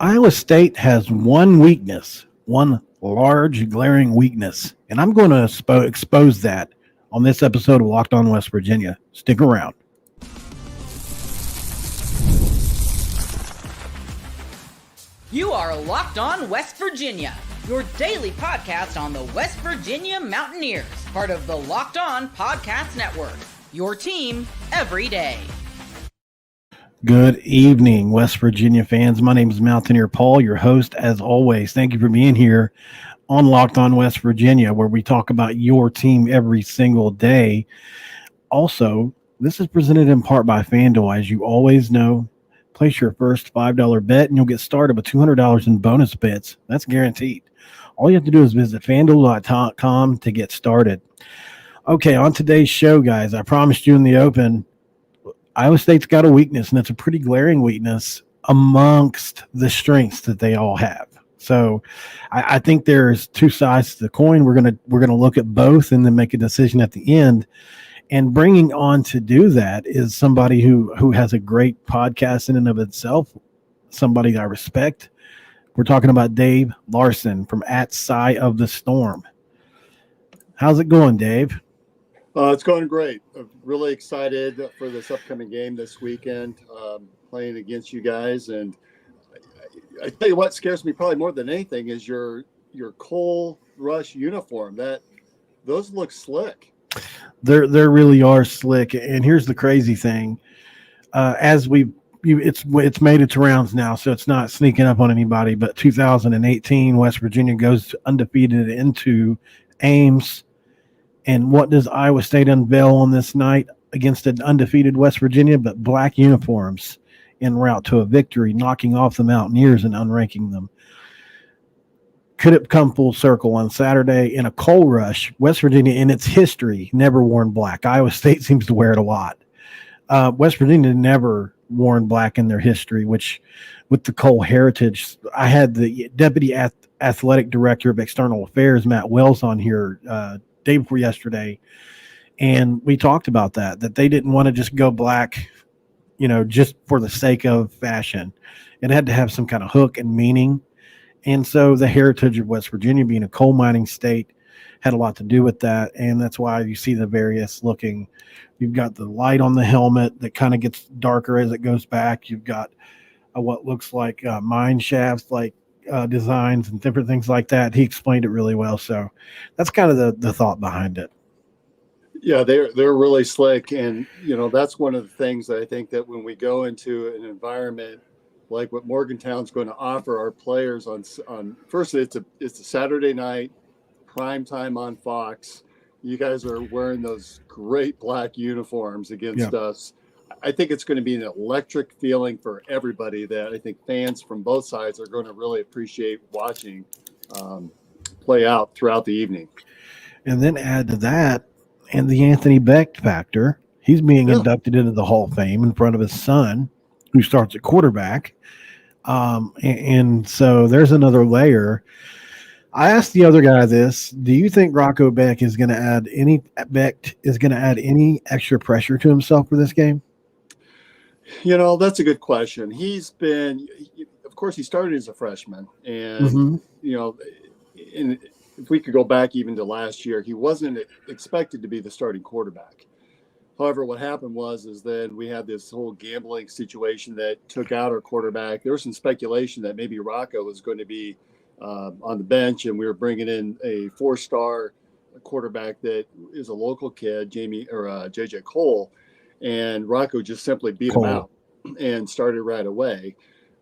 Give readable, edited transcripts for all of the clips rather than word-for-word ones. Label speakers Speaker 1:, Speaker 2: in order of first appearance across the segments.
Speaker 1: Iowa State has one weakness, one large, glaring weakness, and I'm going to expose that on this episode of Locked On West Virginia. Stick around.
Speaker 2: You are Locked On West Virginia, your daily podcast on the West Virginia Mountaineers, part of the Locked On Podcast Network, your team every day.
Speaker 1: Good evening, West Virginia fans. My name is Mountaineer Paul, your host as always. Thank you for being here on Locked On West Virginia, where we talk about your team every single day. Also, this is presented in part by FanDuel. As you always know, place your first $5 bet and you'll get started with $200 in bonus bets. That's guaranteed. All you have to do is visit FanDuel.com to get started. Okay, on today's show, guys, I promised you in the open, Iowa State's got a weakness, and it's a pretty glaring weakness amongst the strengths that they all have. So I think there's two sides to the coin. We're gonna look at both and then make a decision at the end. And bringing on to do that is somebody who has a great podcast in and of itself, somebody I respect. We're talking about Dave Larson from @Cy of the Storm. How's it going, Dave?
Speaker 3: It's going great. I'm really excited for this upcoming game this weekend, playing against you guys. And I tell you what scares me probably more than anything is your Cole Rush uniform. Those look slick.
Speaker 1: They really are slick. And here's the crazy thing: it's made its rounds now, so it's not sneaking up on anybody. But 2018, West Virginia goes undefeated into Ames. And what does Iowa State unveil on this night against an undefeated West Virginia? But black uniforms en route to a victory, knocking off the Mountaineers and unranking them. Could it come full circle on Saturday in a Cole Rush? West Virginia, in its history, never worn black. Iowa State seems to wear it a lot. West Virginia never worn black in their history, which with the Cole heritage, I had the deputy athletic director of external affairs, Matt Wells, on here day before yesterday, and we talked about that they didn't want to just go black, just for the sake of fashion. It had to have some kind of hook and meaning, and so the heritage of West Virginia being a coal mining state had a lot to do with that, and that's why you see the various looking. You've got the light on the helmet that kind of gets darker as it goes back. You've got what looks like mine shafts, like designs and different things like that. He explained it really well. So that's kind of the thought behind it.
Speaker 3: Yeah, they're really slick. And, that's one of the things that I think that when we go into an environment like what Morgantown's going to offer our players on first, it's a Saturday night, prime time on Fox. You guys are wearing those great black uniforms against us. I think it's going to be an electric feeling for everybody that I think fans from both sides are going to really appreciate watching play out throughout the evening.
Speaker 1: And then add to that, and the Anthony Beck factor. He's being inducted into the Hall of Fame in front of his son, who starts at quarterback. And so there's another layer. I asked the other guy this: do you think Rocco Beck is going to add any extra pressure to himself for this game?
Speaker 3: That's a good question. Of course, he started as a freshman, and and if we could go back even to last year, he wasn't expected to be the starting quarterback. However, what happened is then we had this whole gambling situation that took out our quarterback. There was some speculation that maybe Rocco was going to be on the bench, and we were bringing in a 4-star quarterback that is a local kid, JJ Cole. And Rocco just simply beat him out and started right away.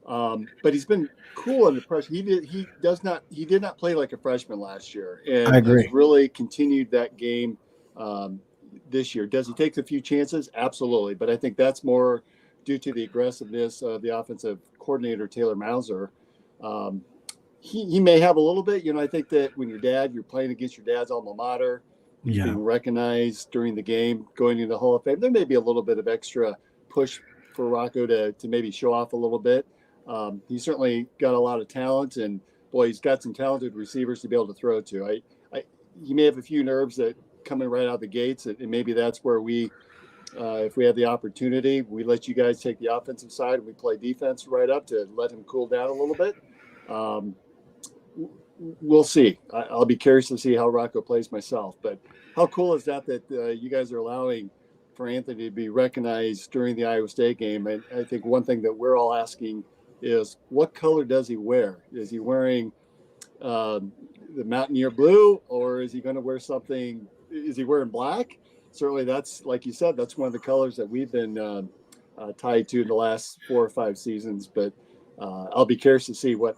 Speaker 3: But he's been cool under pressure. He did not play like a freshman last year, and
Speaker 1: I agree.
Speaker 3: He's really continued that game this year. Does he take a few chances? Absolutely, but I think that's more due to the aggressiveness of the offensive coordinator Taylor Mauser. He may have a little bit. I think that when you're playing against your dad's alma mater, being recognized during the game, going into the Hall of Fame, there may be a little bit of extra push for Rocco to maybe show off a little bit. He's certainly got a lot of talent, and boy, he's got some talented receivers to be able to throw to. He may have a few nerves that coming right out the gates, and maybe that's where we If we have the opportunity, we let you guys take the offensive side and we play defense right up to let him cool down a little bit. We'll see. I'll be curious to see how Rocco plays myself. But how cool is that you guys are allowing for Anthony to be recognized during the Iowa State game? And I think one thing that we're all asking is, what color does he wear? Is he wearing the Mountaineer blue, or is he going to wear something? Is he wearing black? Certainly, that's, like you said, that's one of the colors that we've been tied to in the last 4 or 5 seasons. But I'll be curious to see what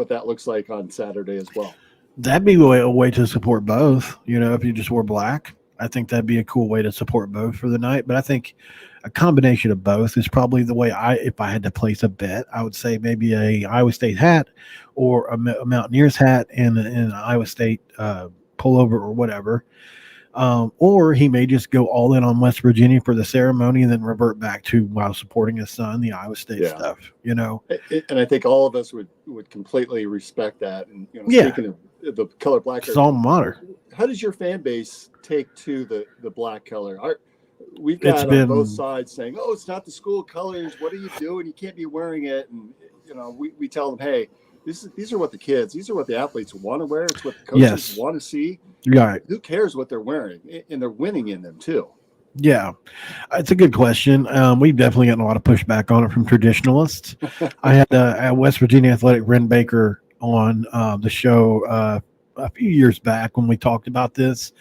Speaker 3: that looks like on Saturday as well.
Speaker 1: That'd be a way to support both. If you just wore black, I think that'd be a cool way to support both for the night. But I think a combination of both is probably the way if I had to place a bet, I would say maybe a Iowa State hat or a Mountaineers hat and an Iowa State pullover or whatever. Or he may just go all in on West Virginia for the ceremony and then revert back to, while supporting his son, the Iowa State stuff,
Speaker 3: And I think all of us would completely respect that. And, speaking of the color black,
Speaker 1: it's alma mater.
Speaker 3: How does your fan base take to the black color? We've got on both sides saying, "Oh, it's not the school colors. What are you doing? You can't be wearing it." And, we tell them, "Hey, these are what the athletes want to wear. It's what the coaches want to see.
Speaker 1: Right.
Speaker 3: Who cares what they're wearing? And they're winning in them too."
Speaker 1: Yeah, it's a good question. We've definitely gotten a lot of pushback on it from traditionalists. I had a West Virginia Athletic Ren Baker on the show a few years back when we talked about this.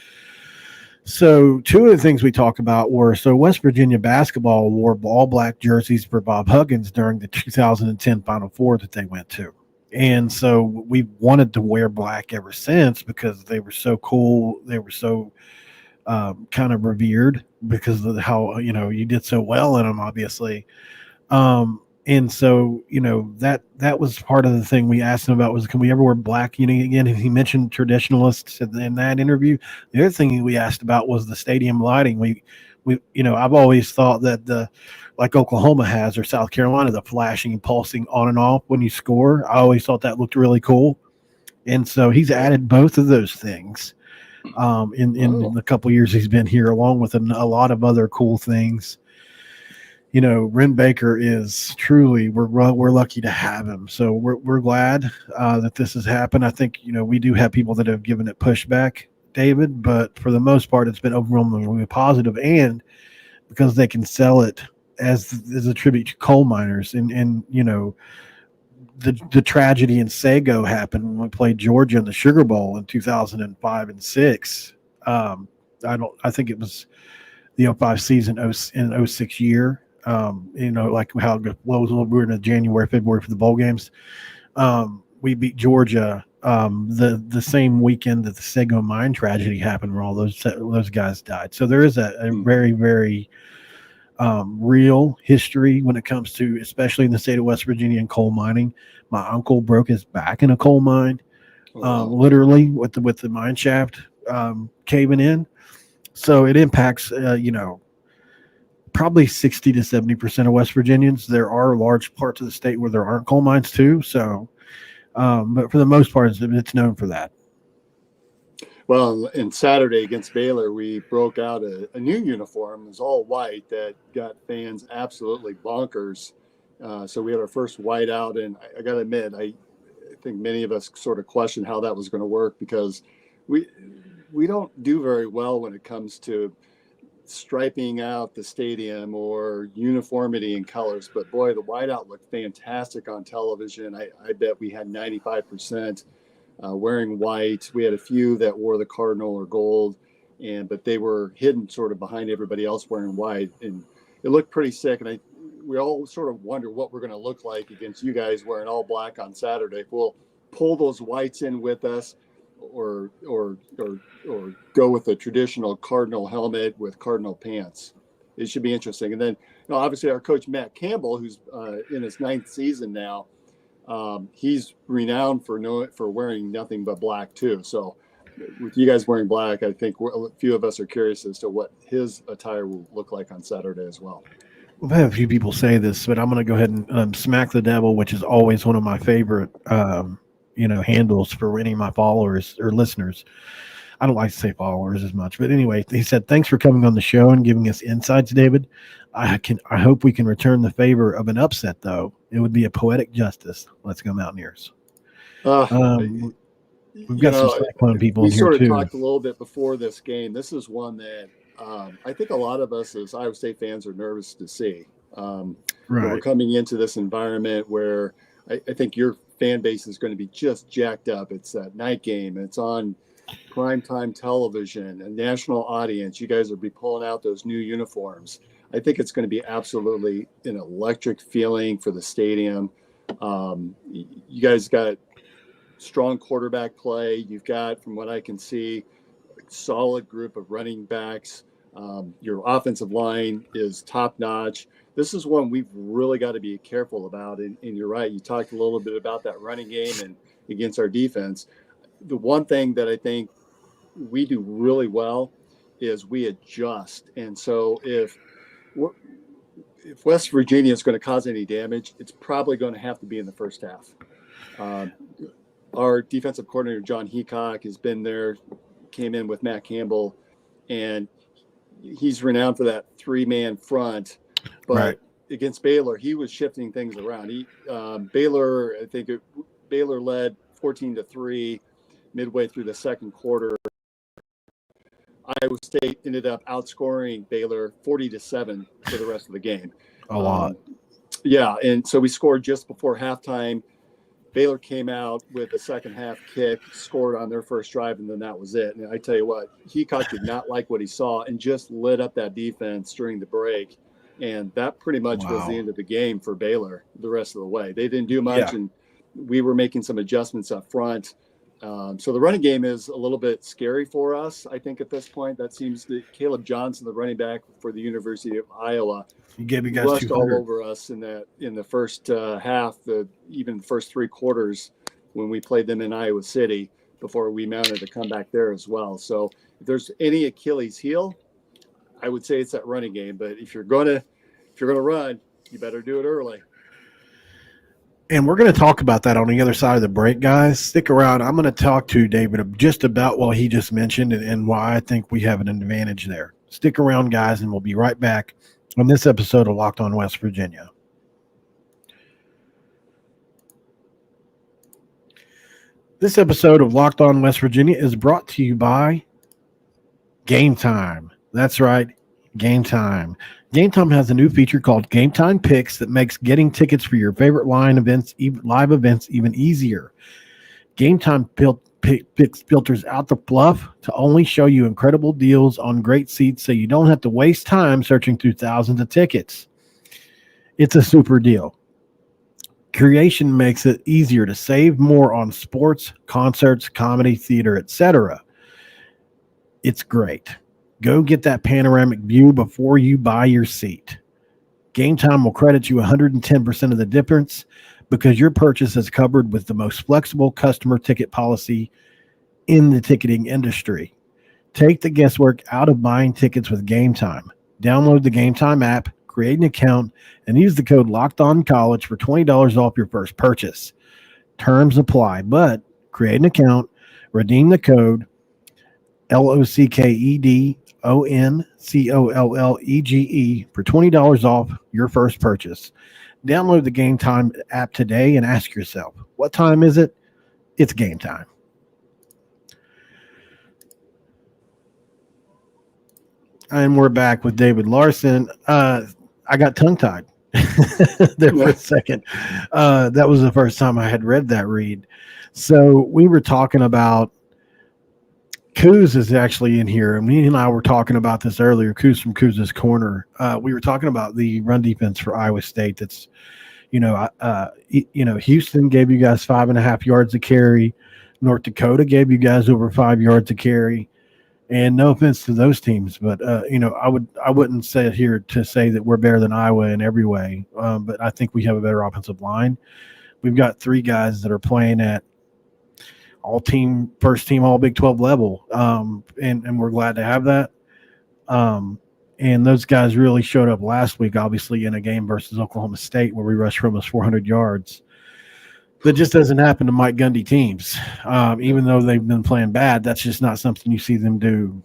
Speaker 1: So 2 of the things we talked about were, West Virginia basketball wore all black jerseys for Bob Huggins during the 2010 Final Four that they went to. And so we wanted to wear black ever since because they were so cool. They were so kind of revered because of how, you did so well in them, obviously. And so, that was part of the thing we asked him about was, can we ever wear black? Again, he mentioned traditionalists in that interview. The other thing we asked about was the stadium lighting. We I've always thought that like Oklahoma has, or South Carolina, the flashing and pulsing on and off when you score. I always thought that looked really cool. And so he's added both of those things in the couple years he's been here, along with a lot of other cool things. Ren Baker is truly, we're lucky to have him. So we're glad that this has happened. I think, we do have people that have given it pushback, David, but for the most part, it's been overwhelmingly positive, and because they can sell it as a tribute to coal miners. And the tragedy in Sago happened when we played Georgia in the Sugar Bowl in 2005 and 6. I think it was the 05 season in 06 year. Like how we were in January, February for the bowl games. We beat Georgia the same weekend that the Sago mine tragedy happened, where all those guys died. So there is a very, very real history when it comes to, especially in the state of West Virginia, and coal mining. My uncle broke his back in a coal mine, literally with the mine shaft caving in. So it impacts, probably 60 to 70% of West Virginians. There are large parts of the state where there aren't coal mines too. So, but for the most part, it's known for that.
Speaker 3: Well, in Saturday against Baylor, we broke out a new uniform. It was all white that got fans absolutely bonkers. So we had our first white out, and I got to admit, I think many of us sort of questioned how that was going to work, because we don't do very well when it comes to striping out the stadium or uniformity in colors. But boy, the whiteout looked fantastic on television. I bet we had 95% wearing white. We had a few that wore the cardinal or gold, but they were hidden sort of behind everybody else wearing white, and it looked pretty sick. And we all sort of wonder what we're going to look like against you guys wearing all black on Saturday. If we'll pull those whites in with us, or go with the traditional cardinal helmet with cardinal pants. It should be interesting. And then, obviously, our coach Matt Campbell, who's in his 9th season now, he's renowned for wearing nothing but black too. So, with you guys wearing black, I think a few of us are curious as to what his attire will look like on Saturday as well.
Speaker 1: I've had a few people say this, but I'm going to go ahead and smack the devil, which is always one of my favorite handles for any of my followers or listeners. I don't like to say followers as much, but anyway, he said, "Thanks for coming on the show and giving us insights, David. I hope we can return the favor of an upset, though. It would be a poetic justice. Let's go Mountaineers." We've got some Cyclone people in here
Speaker 3: too. We sort of
Speaker 1: too.
Speaker 3: talked a little bit before this game. This is one that I think a lot of us as Iowa State fans are nervous to see. We're coming into this environment where I think your fan base is going to be just jacked up. It's that night game. It's on primetime television, a national audience. You guys will be pulling out those new uniforms. I think it's going to be absolutely an electric feeling for the stadium. You guys got strong quarterback play. You've got, from what I can see, a solid group of running backs. Your offensive line is top notch. This is one we've really got to be careful about. And you're right. You talked a little bit about that running game and against our defense. The one thing that I think we do really well is we adjust. And so if West Virginia is going to cause any damage, it's probably going to have to be in the first half. Our defensive coordinator, John Heacock, has been there, came in with Matt Campbell, and he's renowned for that three-man front. But against Baylor, he was shifting things around. Baylor led 14-3 midway through the second quarter. Iowa State ended up outscoring Baylor 40-7 for the rest of the game.
Speaker 1: A lot.
Speaker 3: Yeah, and so we scored just before halftime. Baylor came out with a second half kick, scored on their first drive, and then that was it. And I tell you what, Heacock did not like what he saw and just lit up that defense during the break. And that pretty much was the end of the game for Baylor the rest of the way. They didn't do much, and we were making some adjustments up front. So the running game is a little bit scary for us, I think, at this point. That seems that Caleb Johnson, the running back for the University of Iowa,
Speaker 1: he gave you guys
Speaker 3: rushed
Speaker 1: 200
Speaker 3: all over us in the first half, even the first three quarters when we played them in Iowa City before we mounted a comeback there as well. So if there's any Achilles heel, I would say it's that running game. But if you're gonna run, you better do it early.
Speaker 1: And we're going to talk about that on the other side of the break, guys. Stick around. I'm going to talk to David just about what he just mentioned and why I think we have an advantage there. Stick around, guys, and we'll be right back on this episode of Locked On West Virginia. This episode of Locked On West Virginia is brought to you by Game Time. That's right, Game Time. Game Time has a new feature called Game Time Picks that makes getting tickets for your favorite live events even easier. Game Time Picks filters out the fluff to only show you incredible deals on great seats so you don't have to waste time searching through thousands of tickets. It's a super deal. Creation makes it easier to save more on sports, concerts, comedy, theater, etc. It's great. Go get that panoramic view before you buy your seat. Game Time will credit you 110% of the difference because your purchase is covered with the most flexible customer ticket policy in the ticketing industry. Take the guesswork out of buying tickets with Game Time. Download the Game Time app, create an account, and use the code LOCKEDONCOLLEGE for $20 off your first purchase. Terms apply, but create an account, redeem the code LOCKEDONCOLLEGE for $20 off your first purchase. Download the Game Time app today and ask yourself, what time is it? It's game time. And we're back with David Larson. I got tongue-tied there for a second. That was the first time I had read that read. So we were talking about Coos is actually in here, and me and I were talking about this earlier. Coos from Coos's Corner. We were talking about the run defense for Iowa State. That's, Houston gave you guys 5.5 yards to carry. North Dakota gave you guys over 5 yards to carry. And no offense to those teams, but I wouldn't sit here to say that we're better than Iowa in every way. But I think we have a better offensive line. We've got three guys that are playing at first team, all Big 12 level. And we're glad to have that. And those guys really showed up last week, obviously in a game versus Oklahoma State where we rushed for almost 400 yards. That just doesn't happen to Mike Gundy teams. Even though they've been playing bad, that's just not something you see them do,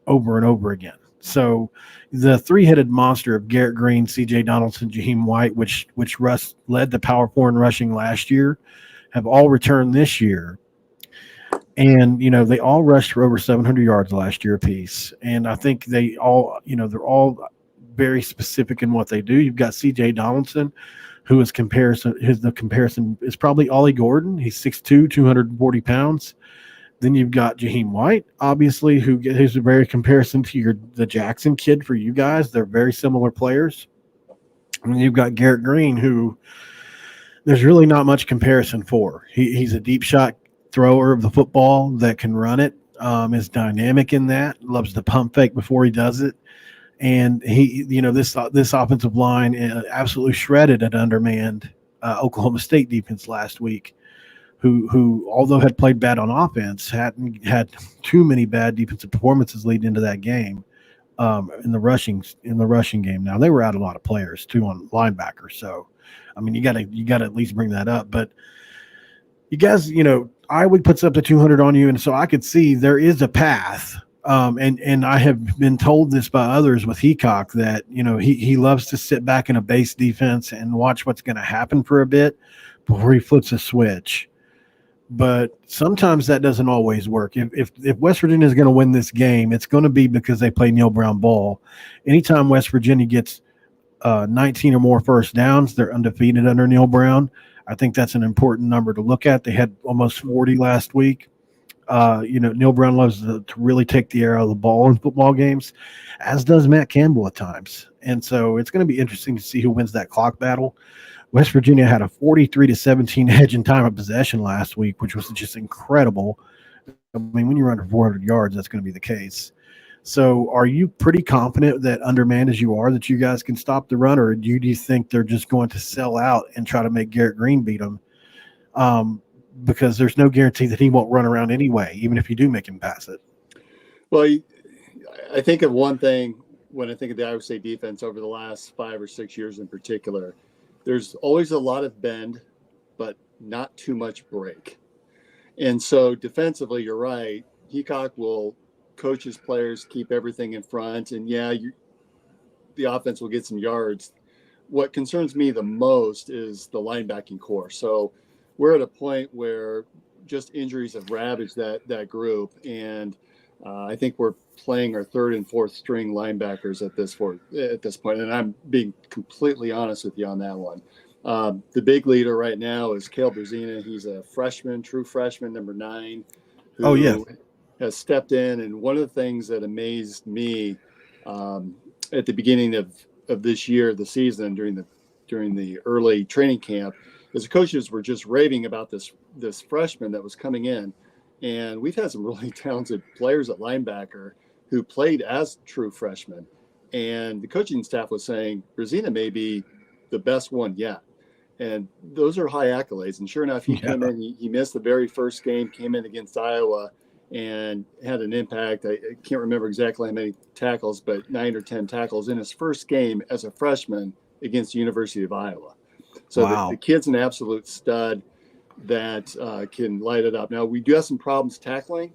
Speaker 1: over and over again. So the three-headed monster of Garrett Green, C.J. Donaldson, Jaheim White, which Russ led the Power 4 in rushing last year, have all returned this year. And, they all rushed for over 700 yards last year apiece. And I think they all, they're all very specific in what they do. You've got C.J. Donaldson, who is the comparison is probably Ollie Gordon. He's 6'2", 240 pounds. Then you've got Jaheim White, obviously, who's a very comparison to the Jackson kid for you guys. They're very similar players. And then you've got Garrett Green, who there's really not much comparison for. He's a deep shot thrower of the football that can run it, is dynamic in that, loves to pump fake before he does it. And he, this offensive line absolutely shredded an undermanned Oklahoma State defense last week, who although had played bad on offense, hadn't had too many bad defensive performances leading into that game. In the rushing game. Now they were out a lot of players too on linebackers, so I mean you got to at least bring that up. But you guys, Iowa puts up the 200 on you, and so I could see there is a path. And I have been told this by others with Heacock that, he loves to sit back in a base defense and watch what's going to happen for a bit before he flips a switch. But sometimes that doesn't always work. If West Virginia is going to win this game, it's going to be because they play Neil Brown ball. Anytime West Virginia gets 19 or more first downs, they're undefeated under Neil Brown. I think that's an important number to look at. They had almost 40 last week. Neil Brown loves to really take the air out of the ball in football games, as does Matt Campbell at times. And so it's going to be interesting to see who wins that clock battle. West Virginia had a 43-17 edge in time of possession last week, which was just incredible. I mean, when you're under 400 yards, that's going to be the case. So are you pretty confident that, undermanned as you are, that you guys can stop the run, or do you think they're just going to sell out and try to make Garrett Green beat them? Because there's no guarantee that he won't run around anyway, even if you do make him pass it.
Speaker 3: Well, I think of one thing when I think of the Iowa State defense over the last 5 or 6 years in particular. There's always a lot of bend, but not too much break. And so defensively, you're right. Heacock will coach his players, keep everything in front, and the offense will get some yards. What concerns me the most is the linebacking core. So we're at a point where just injuries have ravaged that group, and I think we're playing our third and fourth string linebackers at this point, and I'm being completely honest with you on that one. The big leader right now is Cale Brzezina. He's a freshman, true freshman, number 9, who has stepped in. And one of the things that amazed me at the beginning of this year, the season, during the early training camp, is the coaches were just raving about this freshman that was coming in. And we've had some really talented players at linebacker who played as true freshmen. And the coaching staff was saying, Brzezina may be the best one yet. And those are high accolades. And sure enough, he came in, he missed the very first game, came in against Iowa and had an impact. I can't remember exactly how many tackles, but 9 or 10 tackles in his first game as a freshman against the University of Iowa. So the kid's an absolute stud that can light it up. Now, we do have some problems tackling.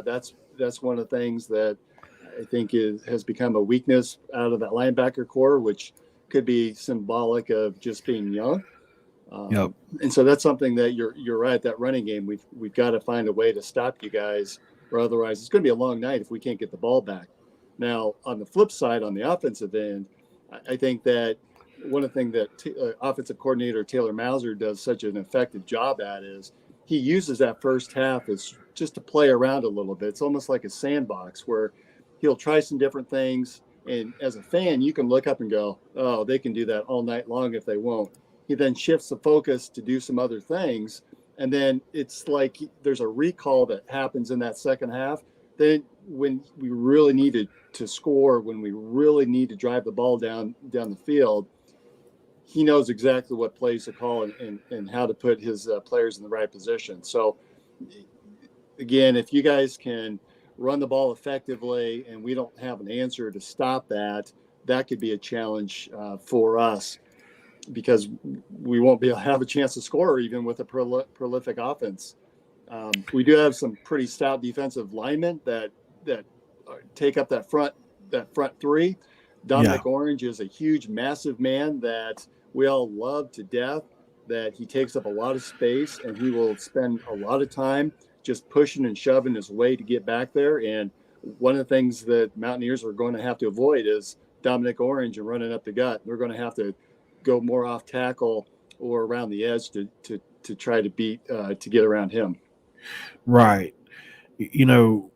Speaker 3: That's one of the things that I think has become a weakness out of that linebacker core, which could be symbolic of just being young. And so that's something that you're right. That running game, we've got to find a way to stop you guys, or otherwise it's going to be a long night if we can't get the ball back. Now, on the flip side, on the offensive end, I think that one of the things that offensive coordinator Taylor Mauser does such an effective job at is he uses that first half as just to play around a little bit. It's almost like a sandbox where he'll try some different things. And as a fan, you can look up and go, oh, they can do that all night long if they won't. He then shifts the focus to do some other things. And then it's like there's a recall that happens in that second half. Then when we really needed to score, when we really need to drive the ball down the field, he knows exactly what plays to call and how to put his players in the right position. So, again, if you guys can run the ball effectively and we don't have an answer to stop that, that could be a challenge for us. because we won't be able to have a chance to score even with a prolific offense. We do have some pretty stout defensive linemen that take up that front three. Dominic Orange is a huge, massive man that we all love to death, that he takes up a lot of space, and he will spend a lot of time just pushing and shoving his way to get back there. And one of the things that Mountaineers are going to have to avoid is Dominic Orange and running up the gut. They're going to have to go more off tackle or around the edge to try to beat to get around him.
Speaker 1: Right. You know,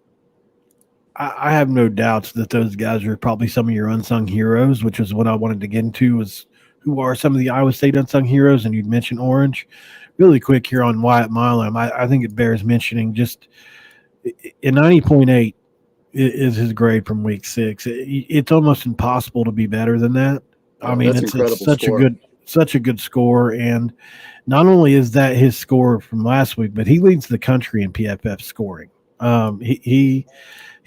Speaker 1: I have no doubts that those guys are probably some of your unsung heroes, which is what I wanted to get into, is who are some of the Iowa State unsung heroes. And you'd mentioned Orange. Really quick here on Wyatt Milam, I think it bears mentioning, just in 90.8 is his grade from week 6. It's almost impossible to be better than that. I mean, it's such a good score. And not only is that his score from last week, but he leads the country in PFF scoring.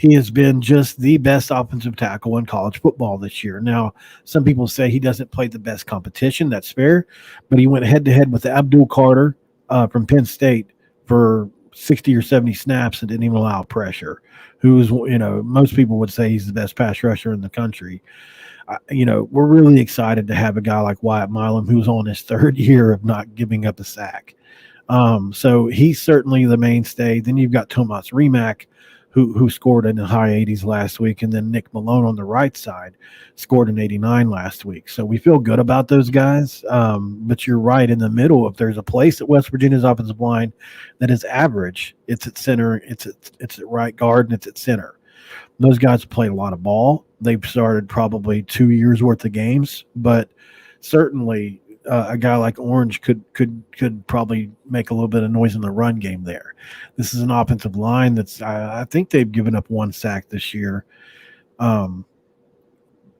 Speaker 1: He has been just the best offensive tackle in college football this year. Now, some people say he doesn't play the best competition. That's fair. But he went head-to-head with Abdul Carter from Penn State for 60 or 70 snaps and didn't even allow pressure, who's, most people would say he's the best pass rusher in the country. We're really excited to have a guy like Wyatt Milam, who's on his 3rd year of not giving up a sack. So he's certainly the mainstay. Then you've got Tomas Rimac, who scored in the high 80s last week, and then Nick Malone on the right side scored an 89 last week. So we feel good about those guys. But you're right, in the middle, if there's a place at West Virginia's offensive line that is average, it's at center, it's at right guard, and it's at center. Those guys played a lot of ball. They've started probably 2 years worth of games, but certainly a guy like Orange could probably make a little bit of noise in the run game there. This is an offensive line that's I think they've given up 1 sack this year.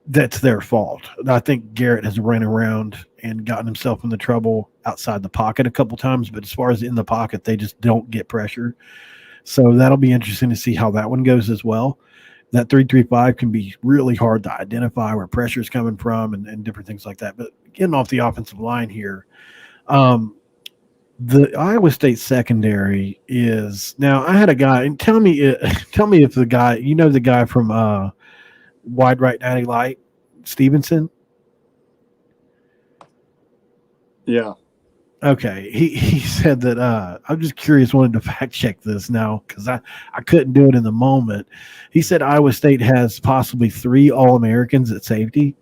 Speaker 1: That's their fault. I think Garrett has ran around and gotten himself into trouble outside the pocket a couple times, but as far as in the pocket, they just don't get pressure. So that'll be interesting to see how that one goes as well. That 3-3-5 can be really hard to identify where pressure is coming from and different things like that. But getting off the offensive line here, the Iowa State secondary is now. I had a guy, and tell me if the guy, the guy from Wide Right Natty Light, Stevenson.
Speaker 3: Yeah.
Speaker 1: Okay, he said that. I'm just curious, wanted to fact check this now because I couldn't do it in the moment. He said Iowa State has possibly 3 All-Americans at safety.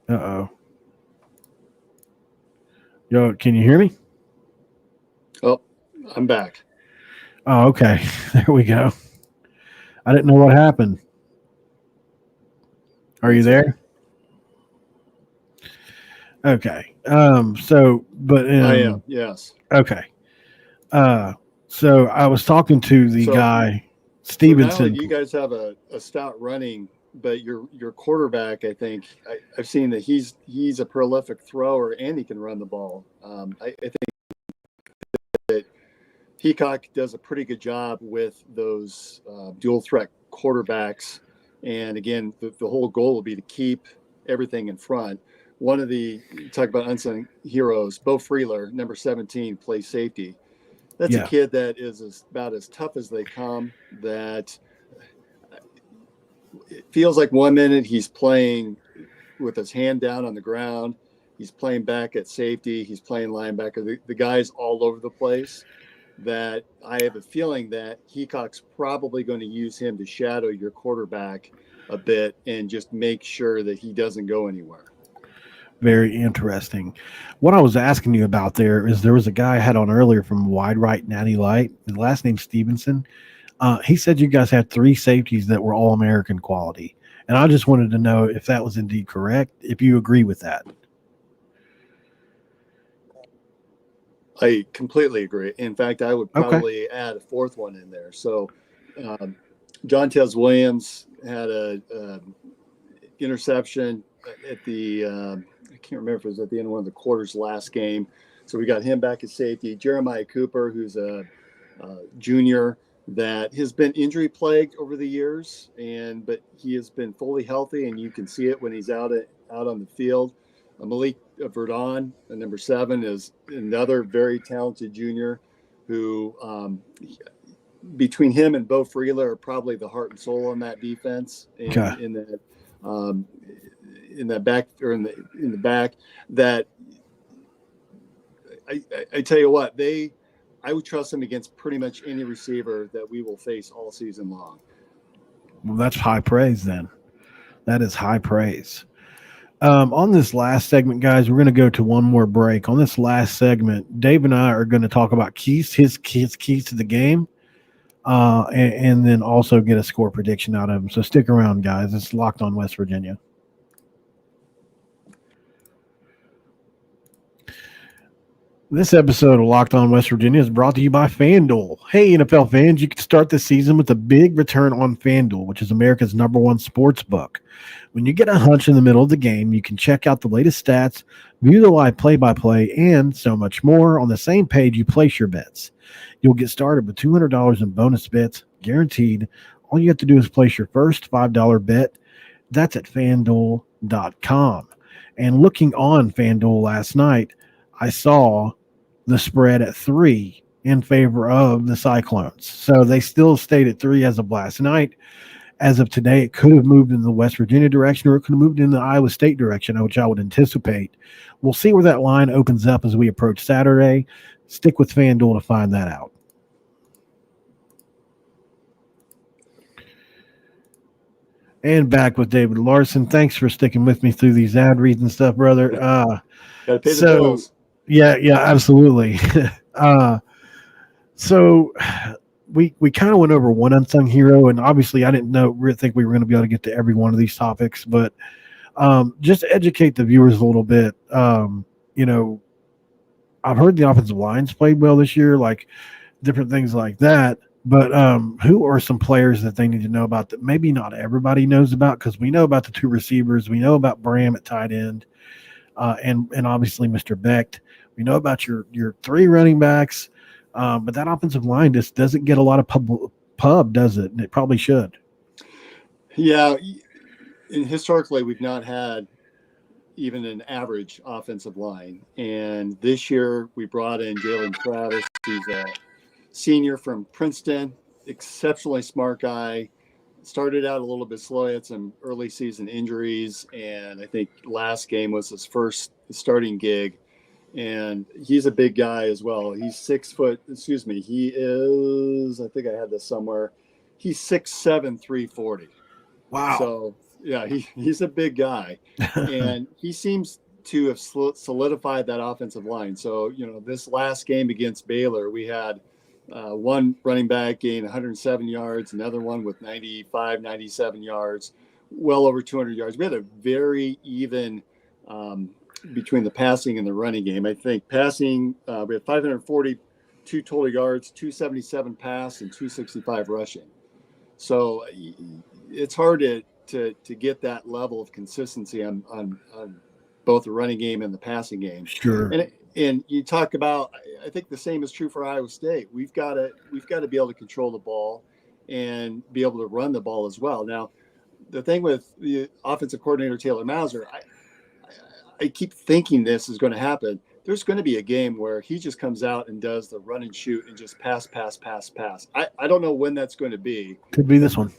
Speaker 1: Uh-oh. Yo, can you hear me?
Speaker 3: Oh, I'm back.
Speaker 1: Oh, okay. There we go. I didn't know what happened. Are you there? Okay. But
Speaker 3: I am. Yes.
Speaker 1: Okay. So I was talking to the guy, Stevenson.
Speaker 3: So not only do you guys have a stout running, but your quarterback, I think I've seen that he's a prolific thrower and he can run the ball. I think that Peacock does a pretty good job with those dual threat quarterbacks. And again, the whole goal will be to keep everything in front. One of you talk about unsung heroes, Bo Freeler, number 17, plays safety. That's a kid that is about as tough as they come. That it feels like 1 minute he's playing with his hand down on the ground. He's playing back at safety. He's playing linebacker. The guy's all over the place. That I have a feeling that Heacock's probably going to use him to shadow your quarterback a bit and just make sure that he doesn't go anywhere.
Speaker 1: Very interesting. What I was asking you about there was a guy I had on earlier from Wide Right Natty Light. His last name's Stevenson. He said you guys had 3 safeties that were All-American quality. And I just wanted to know if that was indeed correct, if you agree with that.
Speaker 3: I completely agree. In fact, I would probably add a 4th one in there. So John Tez Williams had a interception at the I can't remember if it was at the end of one of the quarters last game. So we got him back at safety. Jeremiah Cooper, who's a junior, that has been injury plagued over the years, but he has been fully healthy, and you can see it when he's out on the field. Malik Verdon, number 7, is another very talented junior who, between him and Bo Freeler, are probably the heart and soul on that defense. And
Speaker 1: Okay.
Speaker 3: in that back, or in the back, that I tell you what, I would trust them against pretty much any receiver that we will face all season long.
Speaker 1: Well, that's high praise then. That is high praise. On this last segment, guys, we're going to go to one more break. On this last segment, Dave and I are going to talk about his keys to the game, and then also get a score prediction out of him. So stick around, guys. It's Locked On West Virginia. This episode of Locked On West Virginia is brought to you by FanDuel. Hey, NFL fans, you can start the season with a big return on FanDuel, which is America's #1 sports book. When you get a hunch in the middle of the game, you can check out the latest stats, view the live play-by-play, and so much more on the same page you place your bets. You'll get started with $200 in bonus bets, guaranteed. All you have to do is place your first $5 bet. That's at FanDuel.com. And looking on FanDuel last night, I saw the spread at 3 in favor of the Cyclones. So they still stayed at 3 as of last night. As of today, it could have moved in the West Virginia direction, or it could have moved in the Iowa State direction, which I would anticipate. We'll see where that line opens up as we approach Saturday. Stick with FanDuel to find that out. And back with David Larson. Thanks for sticking with me through these ad reads and stuff, brother.
Speaker 3: Got to pay the bills.
Speaker 1: Yeah, absolutely. So we kind of went over one unsung hero, and obviously I didn't think we were going to be able to get to every one of these topics, but just to educate the viewers a little bit. I've heard the offensive lines played well this year, like different things like that. But who are some players that they need to know about that maybe not everybody knows about? Because we know about the 2 receivers, we know about Bram at tight end, and obviously Mr. Becht. We know about your 3 running backs, but that offensive line just doesn't get a lot of pub, does it? And it probably should.
Speaker 3: Yeah, and historically we've not had even an average offensive line. And this year we brought in Jalen Travis, who's a senior from Princeton, exceptionally smart guy. Started out a little bit slow, had some early season injuries, and I think last game was his first starting gig. And he's a big guy as well. He's 6 foot, he is, I think I had this somewhere. He's 6'7", 340.
Speaker 1: Wow.
Speaker 3: So yeah, he's a big guy, and he seems to have solidified that offensive line. So, this last game against Baylor, we had one running back gain 107 yards, another one with 95, 97 yards, well over 200 yards. We had a very even between the passing and the running game. I think passing, we had 542 total yards, 277 pass, and 265 rushing. So it's hard to get that level of consistency on both the running game and the passing game.
Speaker 1: Sure.
Speaker 3: And you talk about, I think the same is true for Iowa State. We've got to be able to control the ball and be able to run the ball as well. Now, the thing with the offensive coordinator Taylor Mauser, I keep thinking this is going to happen. There's going to be a game where he just comes out and does the run and shoot and just pass. I don't know when that's going to be.
Speaker 1: Could be this one.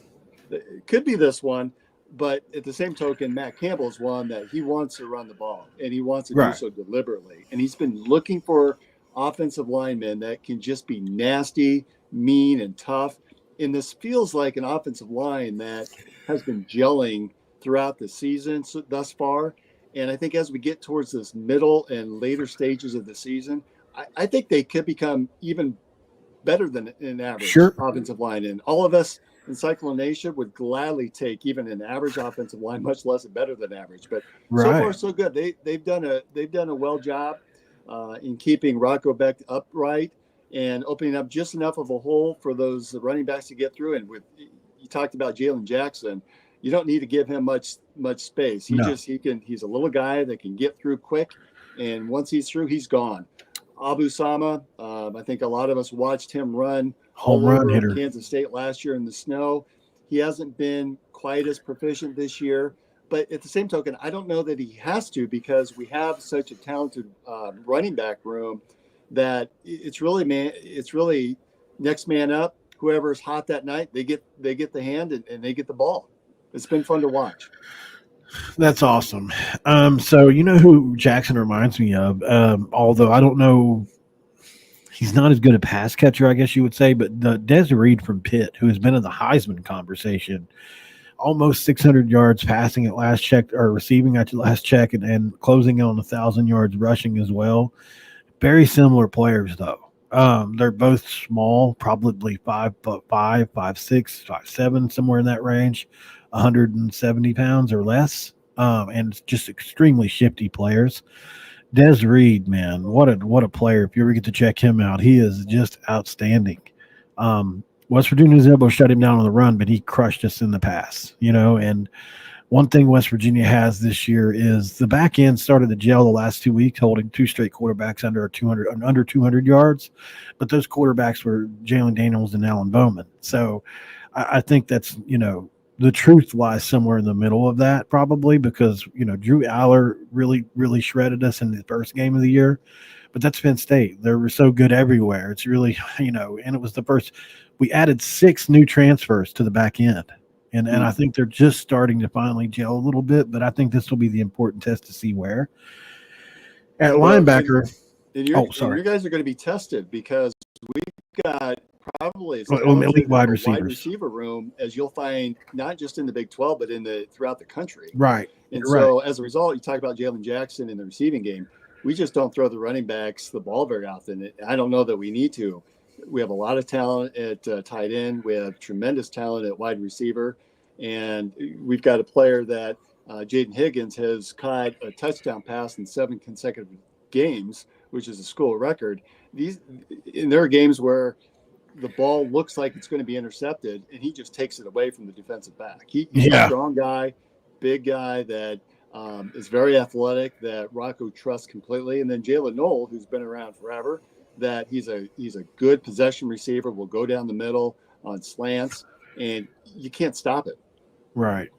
Speaker 3: It could be this one. But at the same token, Matt Campbell's one that he wants to run the ball, and he wants to do so deliberately. And he's been looking for offensive linemen that can just be nasty, mean, and tough. And this feels like an offensive line that has been gelling throughout the season thus far. And I think as we get towards this middle and later stages of the season, I think they could become even better than an average offensive line. And all of us in Cyclone Nation would gladly take even an average offensive line, much less better than average. But so far, so good. They've done a well job in keeping Rocco Becht upright and opening up just enough of a hole for those running backs to get through. And you talked about Jalen Jackson. You don't need to give him much space. He's a little guy that can get through quick, and once he's through, he's gone. Abu Sama, I think a lot of us watched him run
Speaker 1: Home
Speaker 3: all
Speaker 1: run
Speaker 3: over
Speaker 1: hitter.
Speaker 3: Kansas State last year in the snow. He hasn't been quite as proficient this year, but at the same token, I don't know that he has to, because we have such a talented running back room that it's really next man up. Whoever's hot that night, they get the hand and they get the ball. It's been fun to watch.
Speaker 1: That's awesome. So you know who Jackson reminds me of? Although I don't know, he's not as good a pass catcher, I guess you would say, but the Des Reed from Pitt, who has been in the Heisman conversation, almost 600 yards passing at last check, or receiving at last check, and closing on 1,000 yards rushing as well. Very similar players, though. They're both small, probably 5'5", 5'6", 5'7", somewhere in that range, 170 pounds or less, and just extremely shifty players. Des Reed, man, what a player! If you ever get to check him out, he is just outstanding. West Virginia's able to shut him down on the run, but he crushed us in the pass, and one thing West Virginia has this year is the back end started to gel the last 2 weeks, holding two straight quarterbacks under 200 yards. But those quarterbacks were Jalen Daniels and Alan Bowman. So I think that's, the truth lies somewhere in the middle of that, probably, because, Drew Aller really, really shredded us in the first game of the year. But that's Penn State. They were so good everywhere. It's really, and it was the first. We added 6 new transfers to the back end. And I think they're just starting to finally gel a little bit, but I think this will be the important test to see where. At linebacker,
Speaker 3: you guys are going to be tested, because we've got probably as
Speaker 1: elite wide
Speaker 3: receiver room as you'll find, not just in the Big 12, but throughout the country.
Speaker 1: Right.
Speaker 3: And so as a result, you talk about Jalen Jackson in the receiving game. We just don't throw the running backs the ball very often. I don't know that we need to. We have a lot of talent at tight end. We have tremendous talent at wide receiver. And we've got a player that Jaden Higgins has caught a touchdown pass in 7 consecutive games, which is a school record. There are games where the ball looks like it's going to be intercepted, and he just takes it away from the defensive back. He's a strong guy, big guy that is very athletic, that Rocco trusts completely. And then Jalen Knoll, who's been around forever, that he's a good possession receiver, will go down the middle on slants, and you can't stop it.
Speaker 1: Right.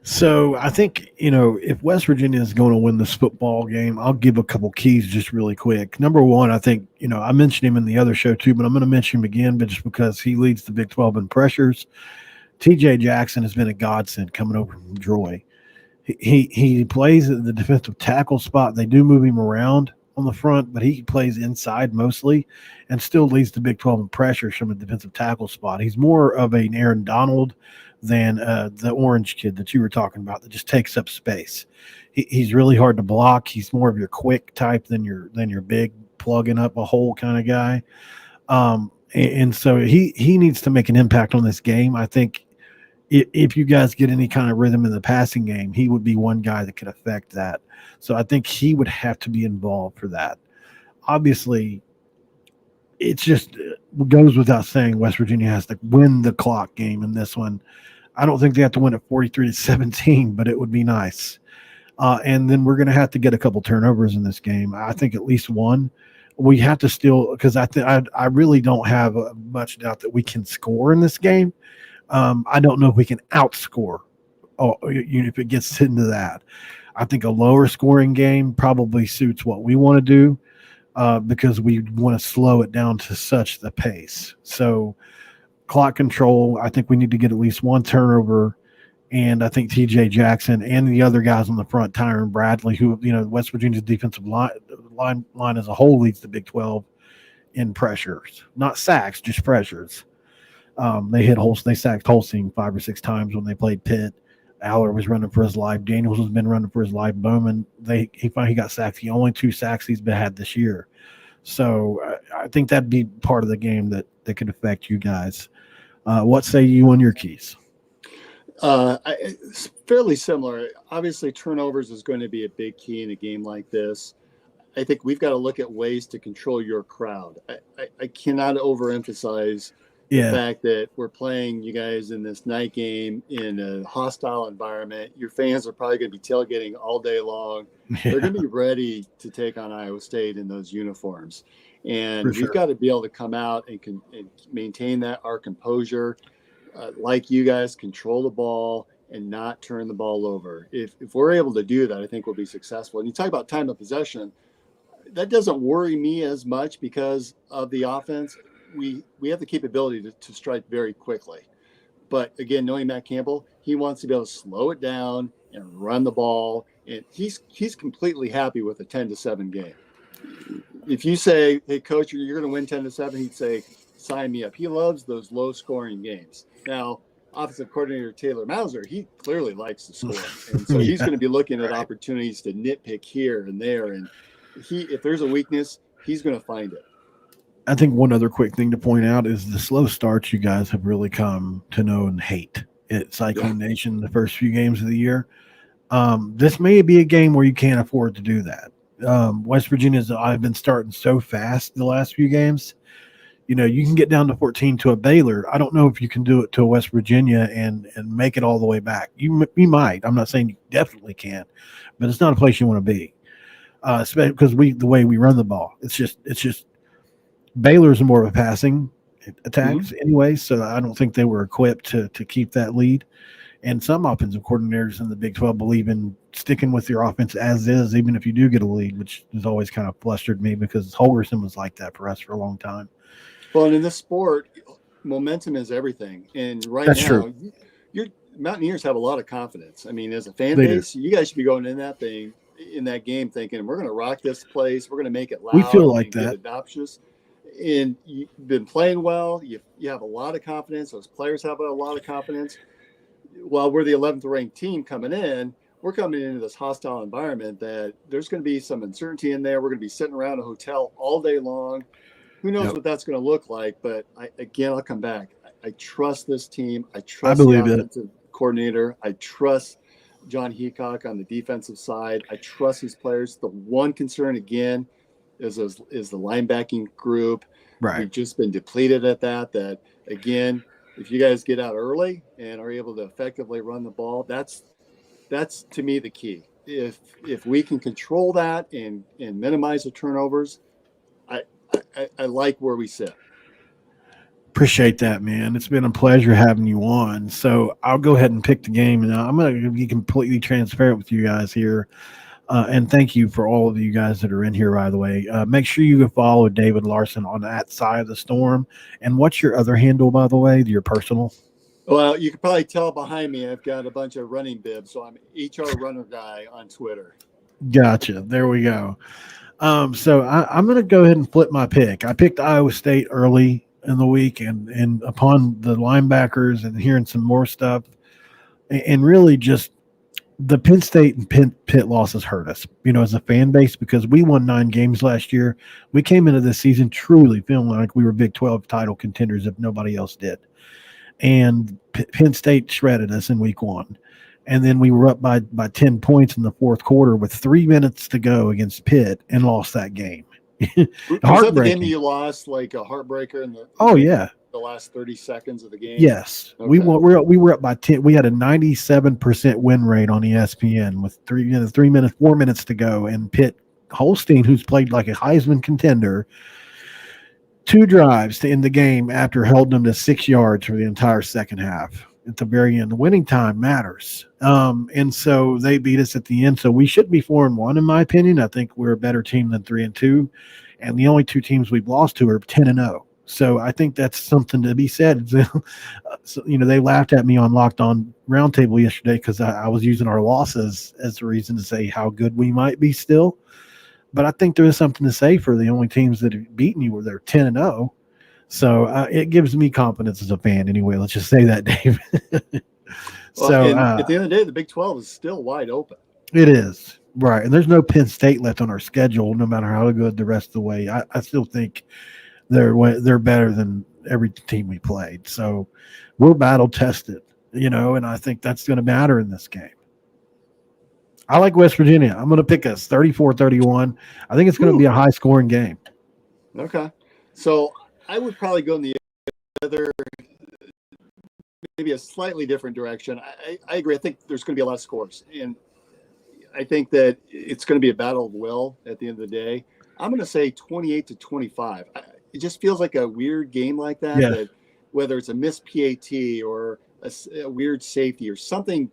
Speaker 1: So I think, if West Virginia is going to win this football game, I'll give a couple keys just really quick. Number one, I think, I mentioned him in the other show too, but I'm going to mention him again, but just because he leads the Big 12 in pressures. TJ Jackson has been a godsend coming over from Troy. He plays at the defensive tackle spot. They do move him around on the front, but he plays inside mostly and still leads the Big 12 in pressures from a defensive tackle spot. He's more of an Aaron Donald than the orange kid that you were talking about that just takes up space. He's really hard to block. He's more of your quick type than your big plugging up a hole kind of guy. And so he needs to make an impact on this game. I think if you guys get any kind of rhythm in the passing game, he would be one guy that could affect that. So I think he would have to be involved for that. Obviously, it's just goes without saying West Virginia has to win the clock game in this one. I don't think they have to win at 43-17, but it would be nice. And then we're going to have to get a couple turnovers in this game. I think at least one. We have to still, because I really don't have much doubt that we can score in this game. I don't know if we can outscore. If it gets into that, I think a lower scoring game probably suits what we want to do. Because we want to slow it down to such the pace. So clock control, I think we need to get at least one turnover. And I think TJ Jackson and the other guys on the front, Tyron Bradley, who, West Virginia's defensive line as a whole leads the Big 12 in pressures, not sacks, just pressures. They sacked Holstein 5 or 6 times when they played Pitt. Aller was running for his life. Daniels has been running for his life. Bowman, he finally got sacked. The only 2 sacks he's had this year. So I think that'd be part of the game that could affect you guys. What say you on your keys?
Speaker 3: It's fairly similar. Obviously, turnovers is going to be a big key in a game like this. I think we've got to look at ways to control your crowd. I cannot overemphasize the fact that we're playing you guys in this night game in a hostile environment. Your fans are probably going to be tailgating all day long. They're going to be ready to take on Iowa State in those uniforms. And
Speaker 1: For
Speaker 3: we've
Speaker 1: sure.
Speaker 3: got to be able to come out and maintain our composure, like you guys, control the ball and not turn the ball over. If we're able to do that, I think we'll be successful. And you talk about time of possession, that doesn't worry me as much because of the offense. We have the capability to strike very quickly. But again, knowing Matt Campbell, he wants to be able to slow it down and run the ball. And he's completely happy with a 10-7 game. If you say, hey, coach, you're going to win 10-7, he'd say, sign me up. He loves those low scoring games. Now, offensive coordinator Taylor Mauser, he clearly likes to score. And so he's going to be looking at opportunities to nitpick here and there. And if there's a weakness, he's going to find it.
Speaker 1: I think one other quick thing to point out is the slow starts you guys have really come to know and hate at Cyclone Nation the first few games of the year. This may be a game where you can't afford to do that. West Virginia's I've been starting so fast the last few games. You know, you can get down to 14 to a Baylor. I don't know if you can do it to a West Virginia and make it all the way back. You might. I'm not saying you definitely can, but it's not a place you want to be. Especially because the way we run the ball, it's just Baylor's more of a passing attacks anyway, so I don't think they were equipped to keep that lead. And some offensive coordinators in the Big 12 believe in sticking with your offense as is, even if you do get a lead, which has always kind of flustered me because Holgerson was like that for us for a long time.
Speaker 3: Well, and in this sport, momentum is everything. And
Speaker 1: That's
Speaker 3: now,
Speaker 1: true.
Speaker 3: Your Mountaineers have a lot of confidence. I mean, as a fan
Speaker 1: They
Speaker 3: base, you guys should be going in that game thinking, we're going to rock this place. We're going to make it loud.
Speaker 1: We feel like that.
Speaker 3: Get adoptions. And you've been playing well. You have a lot of confidence. Those players have a lot of confidence. While we're the 11th ranked team coming in, we're coming into this hostile environment that there's going to be some uncertainty in there. We're going to be sitting around a hotel all day long. Who knows what that's going to look like? But I'll come back. I trust this team. I trust the offensive coordinator. I trust John Heacock on the defensive side. I trust his players. The one concern, again, is the linebacking group.
Speaker 1: Right.
Speaker 3: We've just been depleted at that, again, if you guys get out early and are able to effectively run the ball, that's to me the key. If we can control that and minimize the turnovers, I like where we sit.
Speaker 1: Appreciate that, man. It's been a pleasure having you on. So I'll go ahead and pick the game, and I'm going to be completely transparent with you guys here. And thank you for all of you guys that are in here, by the way. Make sure you follow David Larson on that side of the storm. And what's your other handle, by the way, your personal?
Speaker 3: Well, you can probably tell behind me I've got a bunch of running bibs, so I'm HR Runner Guy on Twitter.
Speaker 1: Gotcha. There we go. So I'm going to go ahead and flip my pick. I picked Iowa State early in the week, and upon the linebackers and hearing some more stuff, and really just the Penn State and Pitt losses hurt us, as a fan base, because we won 9 games last year. We came into this season truly feeling like we were Big 12 title contenders if nobody else did. And Penn State shredded us in week 1. And then we were up by 10 points in the fourth quarter with 3 minutes to go against Pitt and lost that game.
Speaker 3: Was that the game that you lost, like a heartbreaker in the last 30 seconds of the game?
Speaker 1: Yes. Okay. We were up by 10. We had a 97% win rate on ESPN with 4 minutes to go. And Pitt Holstein, who's played like a Heisman contender, 2 drives to end the game after holding them to 6 yards for the entire second half. At the very end, the winning time matters. And so they beat us at the end. So we should be 4-1, in my opinion. I think we're a better team than 3-2. And the only 2 teams we've lost to are 10-0. So I think that's something to be said. So, they laughed at me on Locked On Roundtable yesterday because I was using our losses as a reason to say how good we might be still. But I think there is something to say for the only teams that have beaten you where they're 10-0. So it gives me confidence as a fan anyway. Let's just say that, Dave.
Speaker 3: At the end of the day, the Big 12 is still wide open.
Speaker 1: It is. Right. And there's no Penn State left on our schedule, no matter how good the rest of the way. I still think they're better than every team we played. So we're battle tested, and I think that's going to matter in this game. I like West Virginia. I'm going to pick us 34-31. I think it's going to be a high scoring game.
Speaker 3: Okay. So I would probably go in the other, maybe a slightly different direction. I agree. I think there's going to be a lot of scores. And I think that it's going to be a battle of will at the end of the day. I'm going to say 28-25. It just feels like a weird game like that,
Speaker 1: Yeah.
Speaker 3: that whether it's a missed PAT or a weird safety or something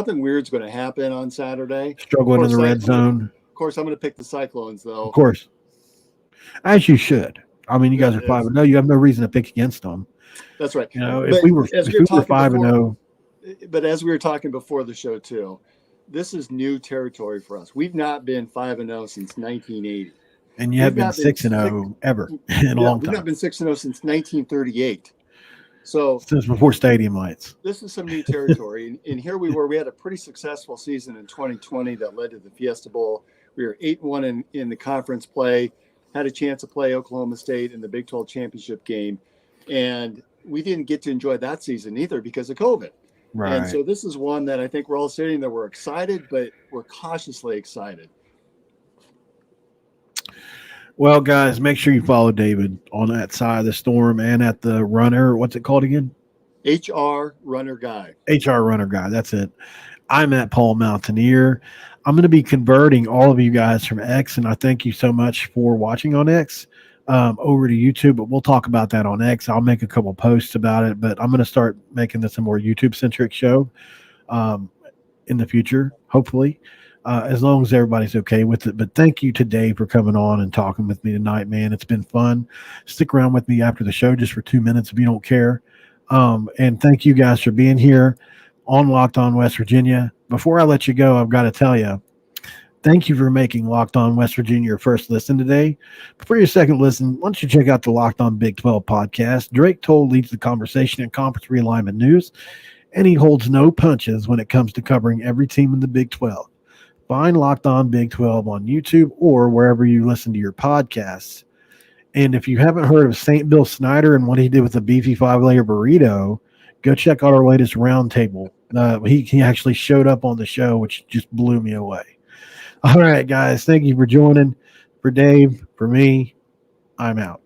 Speaker 3: weird's going to happen on Saturday.
Speaker 1: Struggling in the red zone.
Speaker 3: Of course, I'm going to pick the Cyclones, though.
Speaker 1: Of course. As you should. I mean, you guys are 5-0. You have no reason to pick against them.
Speaker 3: That's right.
Speaker 1: You know, if we were 5-0.
Speaker 3: But as we were talking before the show, too, this is new territory for us. We've not been 5-0 since 1980.
Speaker 1: And you have been 6-0 ever in a long time.
Speaker 3: We've not been 6-0 since 1938. So
Speaker 1: since before stadium lights.
Speaker 3: This is some new territory. And here we were. We had a pretty successful season in 2020 that led to the Fiesta Bowl. We were 8-1 in the conference play, had a chance to play Oklahoma State in the Big 12 championship game. And we didn't get to enjoy that season either because of COVID.
Speaker 1: Right.
Speaker 3: And so this is one that I think we're all sitting there. We're excited, but we're cautiously excited.
Speaker 1: Well, guys, make sure you follow David on that side of the storm and at the runner. What's it called again?
Speaker 3: HR Runner Guy.
Speaker 1: HR Runner Guy. That's it. I'm at Paul Mountaineer. I'm going to be converting all of you guys from X, and I thank you so much for watching on X over to YouTube, but we'll talk about that on X. I'll make a couple posts about it, but I'm going to start making this a more YouTube-centric show in the future, hopefully. As long as everybody's okay with it. But thank you to Dave for coming on and talking with me tonight, man. It's been fun. Stick around with me after the show just for 2 minutes if you don't care. And thank you guys for being here on Locked On West Virginia. Before I let you go, I've got to tell you, thank you for making Locked On West Virginia your first listen today. But for your second listen, why don't you check out the Locked On Big 12 podcast? Drake Toll leads the conversation in conference realignment news, and he holds no punches when it comes to covering every team in the Big 12. Find Locked On Big 12 on YouTube or wherever you listen to your podcasts. And if you haven't heard of St. Bill Snyder and what he did with the beefy 5-layer burrito, go check out our latest roundtable. He actually showed up on the show, which just blew me away. All right, guys. Thank you for joining. For Dave, for me, I'm out.